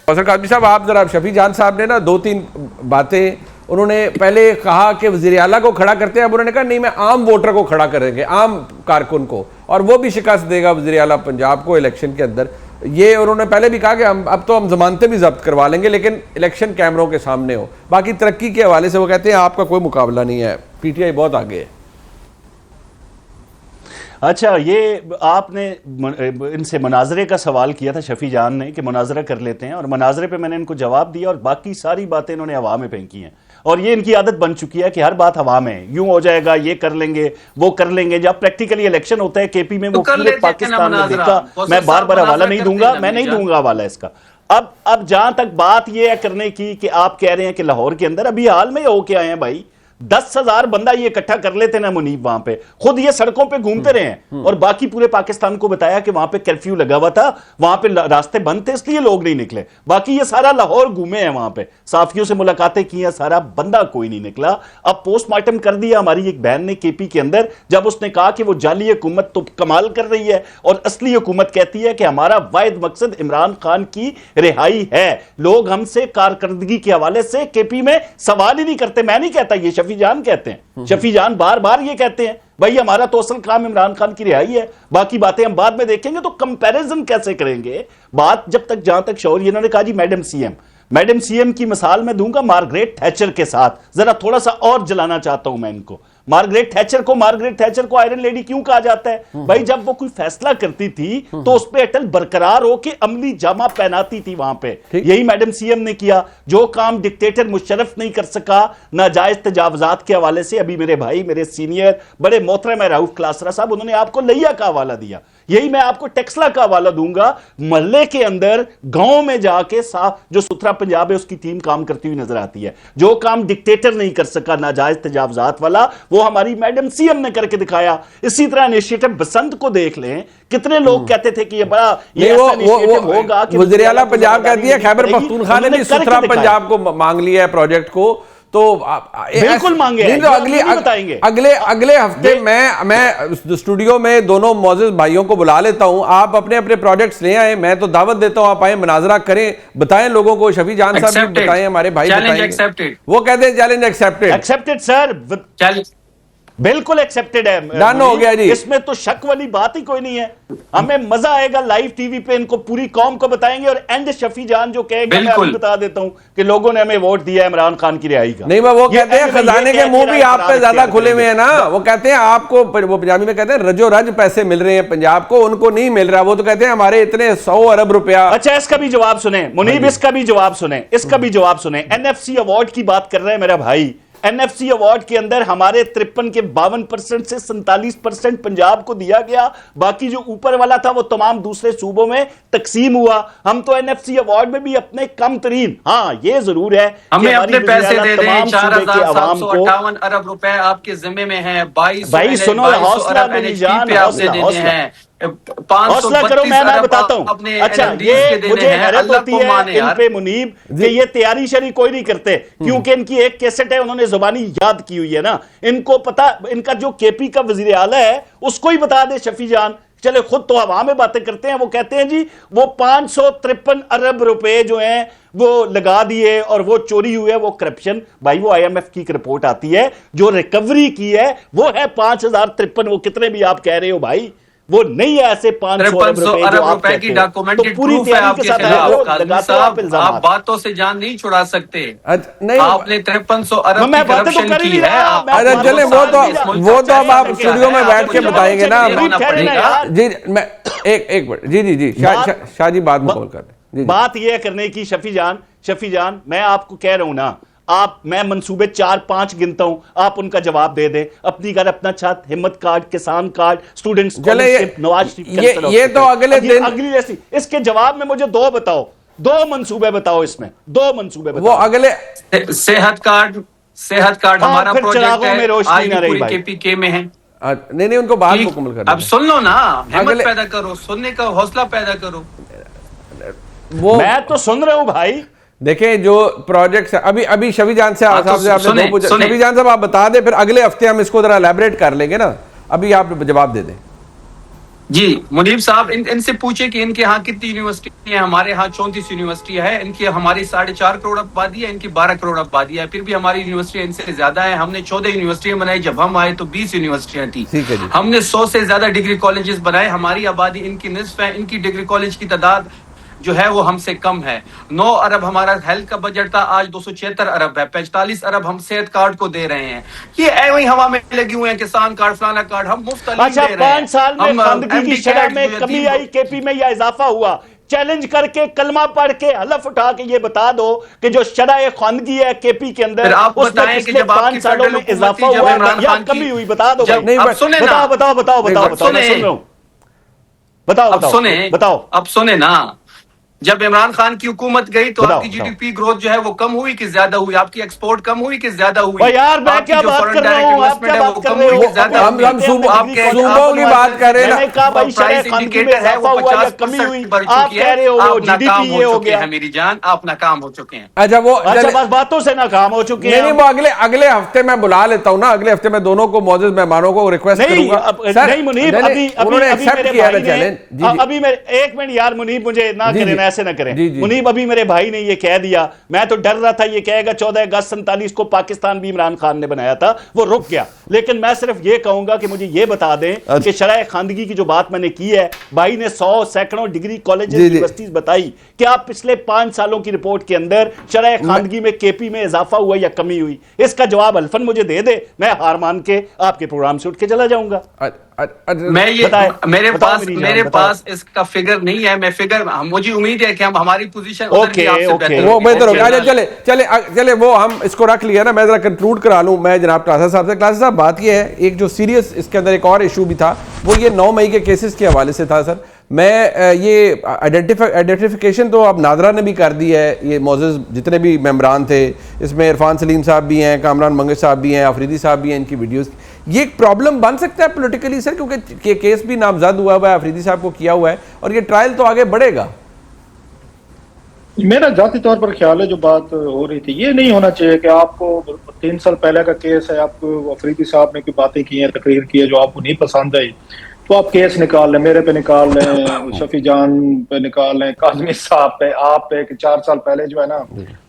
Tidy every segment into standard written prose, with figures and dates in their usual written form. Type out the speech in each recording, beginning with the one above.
कौसर काजमी साहब, आप जरा, शफी जान साहब ने ना 2-3 बातें उन्होंने पहले कहा कि वज़ीर आला को खड़ा करते हैं, अब उन्होंने कहा नहीं, मैं आम वोटर को खड़ा करेंगे, आम कारकुन को, और वो भी शिकस्त देगा वज़ीर आला पंजाब को इलेक्शन के अंदर। ये उन्होंने पहले भी कहा कि अब तो हम जमानतें भी जब्त करवा लेंगे, लेकिन इलेक्शन कैमरों के सामने हो। बाकी तरक्की के हवाले से वो कहते हैं आपका कोई मुकाबला नहीं है, पीटीआई बहुत आगे है। अच्छा, ये आपने इनसे मुनाजरे का सवाल किया था शफी जान ने कि मुनाजरा कर लेते हैं, और मुनाजरे पे मैंने इनको जवाब दिया और बाकी सारी बातें इन्होंने हवा में फेंकी हैं। और ये इनकी आदत बन चुकी है कि हर बात हवा में, यूं हो जाएगा, ये कर लेंगे, वो कर लेंगे। जब प्रैक्टिकली इलेक्शन होता है केपी में, वो पूरे पाकिस्तान में देखा, मैं बार बार हवाला नहीं दूंगा, मैं नहीं दूंगा हवाला इसका। अब जहां तक बात ये है करने की कि आप कह रहे हैं कि लाहौर के अंदर अभी हाल में होके आए हैं भाई, 10,000 बंदा ये इकट्ठा कर लेते ना मुनीब, वहां पे खुद ये सड़कों पे घूमते रहे हैं और बाकी पूरे पाकिस्तान को बताया कि वहां पे कर्फ्यू लगा हुआ था, वहां पे रास्ते बंद थे, इसलिए लोग नहीं निकले। बाकी ये सारा लाहौर घूमे हैं, वहां पे साफियों से मुलाकातें की हैं, सारा बंदा कोई नहीं निकला। अब पोस्टमार्टम कर दिया हमारी एक बहन ने केपी के अंदर, जब उसने कहा कि वो जाली हुकूमत तो कमाल कर रही है और असली हुकूमत कहती है कि हमारा वाहिद मकसद इमरान खान की रिहाई है। लोग हमसे कारकर्दगी के हवाले से केपी में सवाल ही नहीं करते। मैं नहीं कहता, ये शफी जान कहते हैं, शफी जान बार बार ये कहते हैं भाई हमारा तो असल काम इमरान खान की रिहाई है, बाकी बातें हम बाद में देखेंगे। तो कंपैरिजन कैसे करेंगे बात, जब तक जहां तक शौर, इन्होंने कहा जी मैडम सीएम की मिसाल मैं दूंगा मार्गरेट थैचर के साथ, जरा थोड़ा सा और जलाना चाहता हूं मैं इनको। मार्गरेट थैचर को आयरन लेडी क्यों कहा जाता है भाई? जब वो कोई फैसला करती थी तो उस पर अटल बरकरार होकर अमली जामा पहनाती थी वहां पे। यही मैडम सीएम ने किया। जो काम डिक्टेटर मुशर्रफ नहीं कर सका नाजायज तजावजात के हवाले से, अभी मेरे भाई, मेरे सीनियर बड़े मोहतरम राउफ क्लासरा साहब, उन्होंने आपको लिया का हवाला दिया, यही मैं आपको टेक्सला का हवाला दूंगा। मोहल्ले के अंदर, गांव में जाके साफ जो सुथरा पंजाब है उसकी टीम काम करती हुई नजर आती है। जो काम डिक्टेटर नहीं कर सका नाजायज तजावजात वाला, वो हमारी मैडम सीएम ने करके दिखाया। इसी तरह इनिशिएटिव बसंत को देख लें, कितने लोग कहते थे कि ये बड़ा होगा कि वज़ीर आला पंजाब कहती है, खैबर पख्तूनख्वा ने भी सुथरा पंजाब को मांग लिया है प्रोजेक्ट को, तो बिल्कुल मांगे हैं। अगले हफ्ते मैं स्टूडियो में दोनों मौजूद भाइयों को बुला लेता हूं, आप अपने अपने प्रोजेक्ट्स ले आए, मैं तो दावत देता हूं, आप आए, मुनाजरा करें, बताएं लोगों को। शफी जान साहब भी बताएं, हमारे भाई बताएंगे। वो कहते हैं चैलेंज एक्सेप्टेड सर, बिल्कुल एक्सेप्टेड है, डन हो गया जी। इसमें तो शक वाली बात ही कोई नहीं है। हमें मजा आएगा, लाइव टीवी पे इनको पूरी कौम को बताएंगे। और एंड शफी जान जो कहेगा, मैं अभी बता देता हूं कि लोगों ने हमें वोट दिया है इमरान खान की रिहाई का। नहीं, वो कहते हैं खजाने के मुंह भी आप पे ज्यादा खुले हुए हैं ना। वो कहते हैं आपको, वो पंजाबी में कहते हैं रजो रज पैसे मिल रहे हैं पंजाब को, उनको नहीं मिल रहा। वो तो कहते हैं हमारे इतने 100 अरब रुपया। अच्छा, इसका भी जवाब सुने मुनीब, इसका भी जवाब सुने। एनएफसी अवार्ड की बात कर रहे हैं मेरा भाई। एनएफसी अवार्ड के अंदर हमारे 53 के 52% से 47% पंजाब को दिया गया, बाकी जो ऊपर वाला था वो तमाम दूसरे सूबों में तकसीम हुआ। हम तो एनएफसी अवार्ड में भी अपने कम तरीन, हाँ ये जरूर है, हमें अपने पैसे दे दें। 4,758 अरब रुपए आपके जिम्मे में है। 22 सुनो, हौसला हैं। हौसला करो, मैं बताता हूं। अच्छा, ये मुझे हैरत होती है इन पे मुनीब कि ये तैयारी शरी कोई नहीं करते, क्योंकि इनकी एक कैसेट है, उन्होंने जुबानी याद की हुई है ना। इनको पता, इनका जो केपी का वजीर आला है उसको ही बता दे शफी जान, चले खुद तो हवा में बातें करते हैं। वो कहते हैं जी वो 553 अरब रुपए जो हैं वो लगा दिए और वो चोरी हुई है, वो करप्शन। भाई वो आईएमएफ की रिपोर्ट आती है, जो रिकवरी की है वो है 5,053। वो कितने भी आप कह रहे हो भाई, वो नहीं है ऐसे 500 अरब रुपए की डॉक्यूमेंटेड प्रूफ है आपके खिलाफ। आप बातों से जान नहीं छुड़ा सकते। नहीं, आपने 5300 अरब की करप्शन की है। अरे चले, वो तो अब आप स्टूडियो में बैठ के बताएंगे ना जी। मैं एक मिनट जी शाह जी बाद में कॉल कर रहे। बात यह करने की शफी जान, मैं आपको कह रहा हूं ना, मैं मंसूबे 4-5 गिनता हूं, आप उनका जवाब दे दें। अपनी घर, अपना छत, हिम्मत कार्ड, किसान card, students scholarship, Nawaz Sharif, ये तो अगले दिन अगली रेसिपी। इसके जवाब में मुझे 2 बताओ, 2 मंसूबे बताओ, इसमें 2 मंसूबे बताओ। वो अगले सेहत कार्ड हमारा प्रोजेक्ट है, आज पूरी केपीके में है। नहीं, उनको बात मुकम्मल करना। अब सुन लो ना, हिम्मत पैदा करो, सुनने का हौसला पैदा करो। मैं तो सुन रहा हूं भाई। देखें जो प्रोजेक्ट्स अभी शफी जान से आपने पूछा, शफी जान साहब आप बता दें, फिर अगले हफ्ते हम इसको जरा एलैबोरेट कर लेंगे ना। अभी आप जवाब दे दें। जी मुनीब साहब, इनसे पूछे कि इनके यहाँ कितनी यूनिवर्सिटी है। हमारे यहाँ 34 यूनिवर्सिटी है। इनकी हमारी 4.5 करोड़ आबादी है, इनकी 12 करोड़ आबादी है, फिर भी हमारी यूनिवर्सिटी इनसे ज्यादा है। हमने 14 यूनिवर्सिटियां बनाई, जब हम आए तो 20 यूनिवर्सिटियां थी। हमने 100 से ज्यादा डिग्री कॉलेजेस बनाए। हमारी आबादी इनकी निस्फ है, इनकी डिग्री कॉलेज की तादाद जो है वो हमसे कम है। 9 अरब हमारा हेल्थ का बजट था, आज 276 अरब है। 45 अरब हम सेहत कार्ड को दे रहे हैं। ये वही हवा में लगे हुए हैं, किसान कार्ड, फलाना कार्ड, हम मुफ्त तालीम दे रहे हैं। 5 साल में खानगी की शरह में कमी आई, केपी में या इजाफा हुआ? चैलेंज करके, कलमा पढ़ के, हलफ उठा के ये बता दो कि जो शरह खानगी है केपी के अंदर, आप बताएं कि जब 5 सालों में इजाफा हुआ या कमी हुई, बता दो। बताओ बताओ बताओ बताओ बताओ बताओ बताओ। अब सुने ना, जब इमरान खान की हुकूमत गई तो आपकी जीडीपी ग्रोथ जो है वो कम हुई कि ज्यादा हुई? आपकी एक्सपोर्ट कम हुई कि ज्यादा हुई? यार मैं क्या बात कर रहा हूं, आप क्या बात कर रहे हो? हम सूबों की बात कर रहे हैं। मैंने कहा भाई शरह खानगी में इजाफा हुआ या कमी हुई? आप कह रहे हो वो जीडीपी ये हो गया। मेरी जान, आप नाकाम हो चुके हैं। अच्छा बस बातों से नाकाम हो चुके हैं। नहीं, वो अगले हफ्ते मैं बुला लेता हूं ना। अगले हफ्ते में दोनों को मौजूद मेहमानों को रिक्वेस्ट करूंगा। नहीं मुनीब, अभी मैं 1 मिनट यार, मुनीब मुझे ना करें, ऐसे ना करें मुनीब। अभी मेरे भाई ने ये कह दिया, मैं तो डर रहा था ये कहेगा 14 अगस्त 47 को पाकिस्तान भी इमरान खान ने बनाया था, वो रुक गया। लेकिन मैं सिर्फ ये कहूंगा कि मुझे ये बता दें कि शरह खानगी की जो बात मैंने की है, भाई ने 100 सैकड़ों डिग्री कॉलेज यूनिवर्सिटीज बताई कि आप पिछले 5 सालों की रिपोर्ट के अंदर शरह खानगी में केपी में इजाफा हुआ या कमी हुई? इसका जवाब अल्फन मुझे दे दे, मैं हार मान के आपके प्रोग्राम से उठ के चला जाऊंगा। मैं ये मेरे पास इसका फिगर नहीं है। मैं फिगर, मुझे उम्मीद है कि हम हमारी पोजीशन वो बेहतर होगा। चले वो हम इसको रख लिया ना। मैं जरा कंक्लूड करा लूं मैं जनाब क्लासा साहब से। क्लासा साहब, बात ये है, एक जो सीरियस इसके अंदर एक और इशू भी था, वो ये 9 मई के केसेस के हवाले से था। सर मैं ये आइडेंटिफिकेशन तो अब नादरा ने भी कर दी है। ये मौजूद जितने भी मेम्बरान थे, इसमें इरफान सलीम साहब भी हैं, कामरान मंगेश साहब भी हैं, अफरीदी साहब भी हैं, इनकी वीडियोस। ये एक प्रॉब्लम बन सकता है पॉलिटिकली सर, क्योंकि केस भी नामजद हुआ है, अफरीदी साहब को किया हुआ है, और ये ट्रायल तो आगे बढ़ेगा। मेरा जाती तौर पर ख्याल है, जो बात हो रही थी, ये नहीं होना चाहिए कि आपको 3 साल पहले का केस है, आपको अफरीदी साहब ने कोई बातें की हैं, तकरीर की है जो आपको नहीं पसंद आई, तो आप केस निकाल लें, मेरे पे निकाल लें, शफी जान पे निकाल लें, काजमी साहब पे, आप पे, कि 4 साल पहले जो है ना,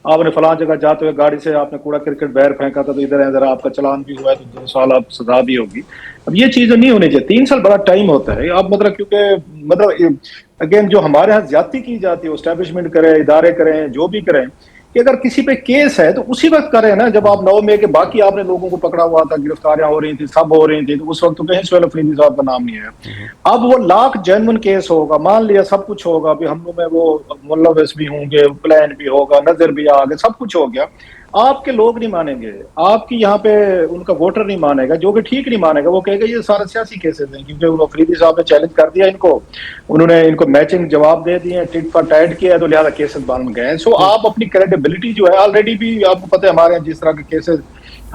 आपने फलां जगह जाते हुए गाड़ी से आपने कूड़ा क्रिकेट बाहर फेंका था, तो इधर इधर आपका चलान भी हुआ है, तो 2 साल आप सजा भी होगी। अब ये चीजें नहीं होनी चाहिए। 3 साल बड़ा टाइम होता है। अब मतलब क्योंकि मतलब अगेन जो हमारे यहाँ ज्यादती की जाती है, एस्टेब्लिशमेंट करें, इदारे करें, जो भी करें, कि अगर किसी पे केस है तो उसी वक्त करें ना, जब आप 9 मई के बाकी आपने लोगों को पकड़ा हुआ था, गिरफ्तारियां हो रही थी, सब हो रही थी, तो उस वक्त तो कहीं सुहेल अफरीदी साहब का नाम नहीं आया। अब वो लाख जेन्युइन केस होगा, मान लिया सब कुछ होगा, भी हम लोग में वो मुलविस भी होंगे, प्लान भी होगा, नजर भी आ गए, सब कुछ हो गया, आपके लोग नहीं मानेंगे, आपकी यहाँ पे उनका वोटर नहीं मानेगा, जो कि ठीक नहीं मानेगा, वो कहेगा ये सारे सियासी केसेस हैं, क्योंकि अफरीदी साहब ने चैलेंज कर दिया इनको, उन्होंने इनको मैचिंग जवाब दे दिए, टिट फॉर टैट किया, तो लिहाजा केसेस बन गए। सो आप अपनी क्रेडिबिलिटी जो है, ऑलरेडी भी आपको पता है हमारे यहाँ जिस तरह के केसेस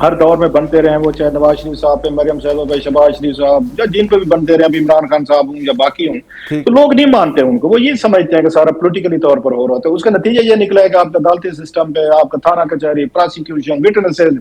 हर दौर में बनते रहे, वो चाहे नवाज शरीफ साहब पे, मरियम सैयद पे, शहबाज शरीफ साहब, या जिन पे भी बनते रहे, अभी इमरान खान साहब हूँ या बाकी हूँ, तो लोग नहीं मानते उनको, वो ये समझते हैं कि सारा पॉलिटिकली तौर पर हो रहा था। उसका नतीजा ये निकला है कि आपका अदालती सिस्टम पे, आपका थाना कचहरी, प्रोसिक्यूशन, विटनेसेस,